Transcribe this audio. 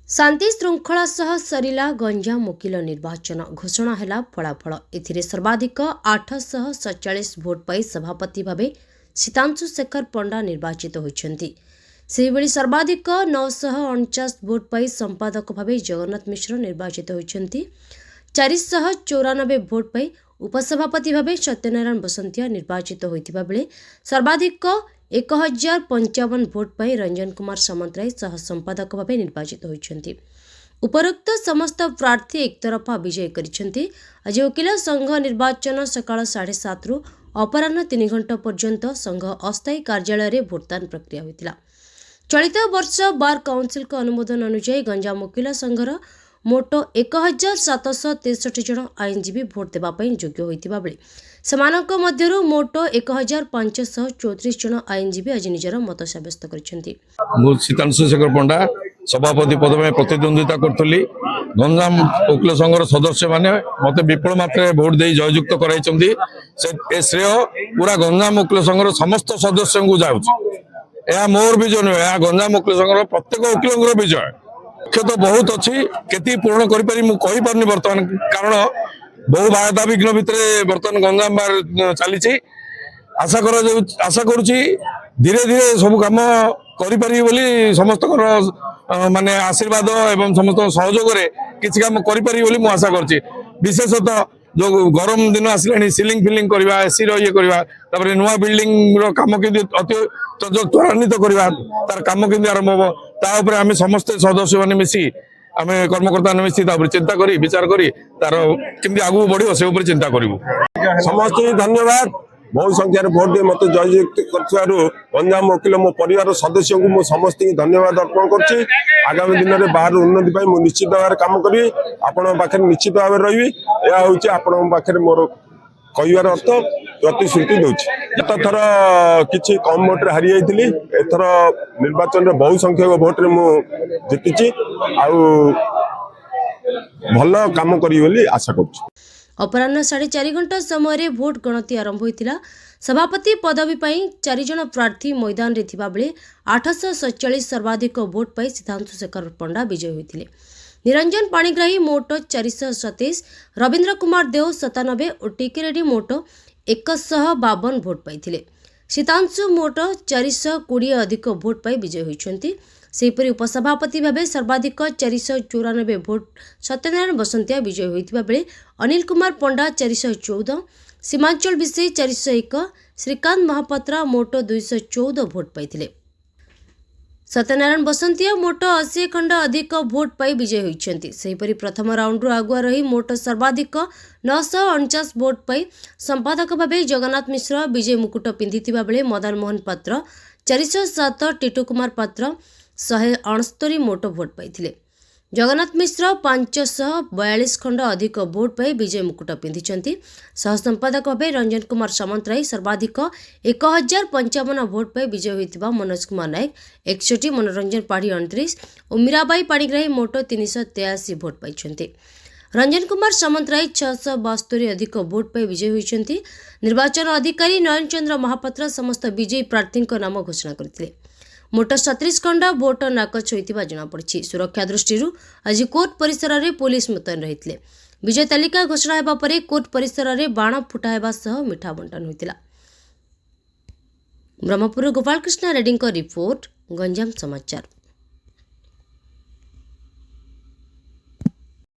शांति श्रृंखला सह सरिला गंजाम वकिल निर्वाचन घोषणा है फलाफल एथिरे सर्वाधिक 847 भोट पाई सभापति भावे सीतांशु शेखर पंडा निर्वाचित होइछन्ति। सेहिभଳି सर्वाधिक 949 भोट पाई संपादक भावे जगन्नाथ मिश्र निर्वाचित होइछन्ति। 494 भोट पाई उपसभापति भावे सत्यनारायण बसंतिया निर्वाचित होइतिबा बेले सर्वाधिक 1055 भोट पाई रंजन कुमार सामंतराय सह संपादक भावे निर्वाचित होइछन्ति। उपरोक्त समस्त प्रार्थी एकतरफा विजय करिछन्ति। आज वकील संघ निर्वाचन सकाळ 7:30 रु अपराह्न 3 घंटा पर्यंत संघ अस्थायी कार्यालय रे भोटदान प्रक्रिया होइतिला। चलित वर्ष बार काउंसिल को अनुमोदन अनुसार गंजाम वकील संघर मोट 1763 जन आईनजीवी भोट देवाई योग्य होइतिबा बेले सेमानक मध्यरु मोट 1534 जन आईनजीवी आज निजर मत सब्यस्त करिसेंति। सीतांशु शेखर पंडा सभापति पद में प्रतिद्वंदिता करी गंजाम वकील संघर सदस्य माने मते विपुल मात्रा भोट दे जययुक्त कराइछन्ति। से श्रेय पूरा गंजाम वकील संघर समस्त सदस्य को जाउछि। या मोर विजय नुहे, गंजाम वकील संघर प्रत्येक वकील विजय। मुख्य तो बहुत अच्छी केती पूर्ण करी बर्तमान कारण बहु बाधा विघ्न भितर बर्तमान गंजाम बार चली आशा करुच्ची धीरे धीरे सब कम करी समस्त माने आशीर्वाद एवं समस्त सहयोग किसी कम करी आशा करछि। विशेषतः जो गरम दिन आसिलानी सिलिंग फिलिंग करवा एसी ये करवा नुआ बिल्डिंग काम के अति त्वरान्वित करवा तार काम के आरंभ हम तापर आम समस्त सदस्य मैंने मिसी आम कर्मकर्ता मिसी चिंता करी विचार करी तार केमती आगू बढ़ो से चिंता करूँ। समस्त धन्यवाद। बहु संख्यार भोट दे मत जययुक्त कर गंजाम वकील मो परिवार सदस्य को मो समस्त धन्यवाद अर्पण कर। आगामी दिन में बाहर उन्नति मुझे निश्चित भाव कम करी आपण पाखे निश्चित भाव रही। यह हूँ पाखे मोर कहर अर्थ प्रतिश्रुति दूसरी। गत थर कि कम भोट्रे हारी जाइली, एथर निर्वाचन में बहु संख्यक भोट्रे मुझे भल कम करी आशा कर। अपराह्न 4:30 घंटा समय भोट गणति आरंभ होइतिला। सभापति पदवी पाई 4 जन प्रार्थी मैदान रे थिबा बेले 847 सर्वाधिक भोट पाई सीतांशु शेखर पंडा विजय होइतिले। निरंजन पाणिग्राही मोट 427, रविंद्र कुमार देव 97 और टीके रेड्डी मोट 152 भोट पाइथिले। सीतांशु मोट 420 अधिक भोट पाई विजय होइछन्ति। सेहिपरि उपसभापति भावे सर्वाधिक 494 भोट सत्यनारायण बसंतिया विजय होइतिबा बेले अनिल कुमार पंडा 414, सीमांचल विषय 401, श्रीकांत महापात्रा मोट 214 भोट पाइथिले। सत्यनारायण बसंतिया मोट 80 खंड अधिक भोट पाई विजय होइछन्ति। सेहिपरि प्रथम राउंड आगुआ रही मोट सर्वाधिक 949 भोट पाई संपादक भावे जगन्नाथ मिश्र विजय मुकुट पिंधिथिबा बेले मदन मोहन पात्र 407, टीटू कुमार पात्र 169 मोट भोट पाइथिले। जगन्नाथ मिश्र 542 खंड अधिक भोट पाई विजय मुकुट पिंधिछन्ति। सह संपादक भावे रंजन कुमार सामंतराय सर्वाधिक 1055 भोट पाई विजय होइतिबा मनोज कुमार नायक 61, मनोरंजन पाढ़ी 29 और मीराबाई पाणिग्राही मोट 383 भोट पाइछन्ति। रंजन कुमार सामंतराय 672 अधिक भोट पाई विजय होइछन्ति। निर्वाचन अधिकारी नयन चंद्र महापात्र समस्त विजयी प्रार्थी नाम घोषणा करथिले। मोट 37 खंड भोट नाकच होइतिबा जଣା पड़छि। सुरक्षा दृष्टि आज कोर्ट परिसर में पुलिस मुतयन रहिथिले। विजय तालिका घोषणा हेबा परे कोर्ट परिसर में बाण फुटा हेबा सह मिठा बंटन होइतिला। ब्रह्मपुर गोपाल कृष्ण रेड्डी रिपोर्ट, गंजाम समाचार।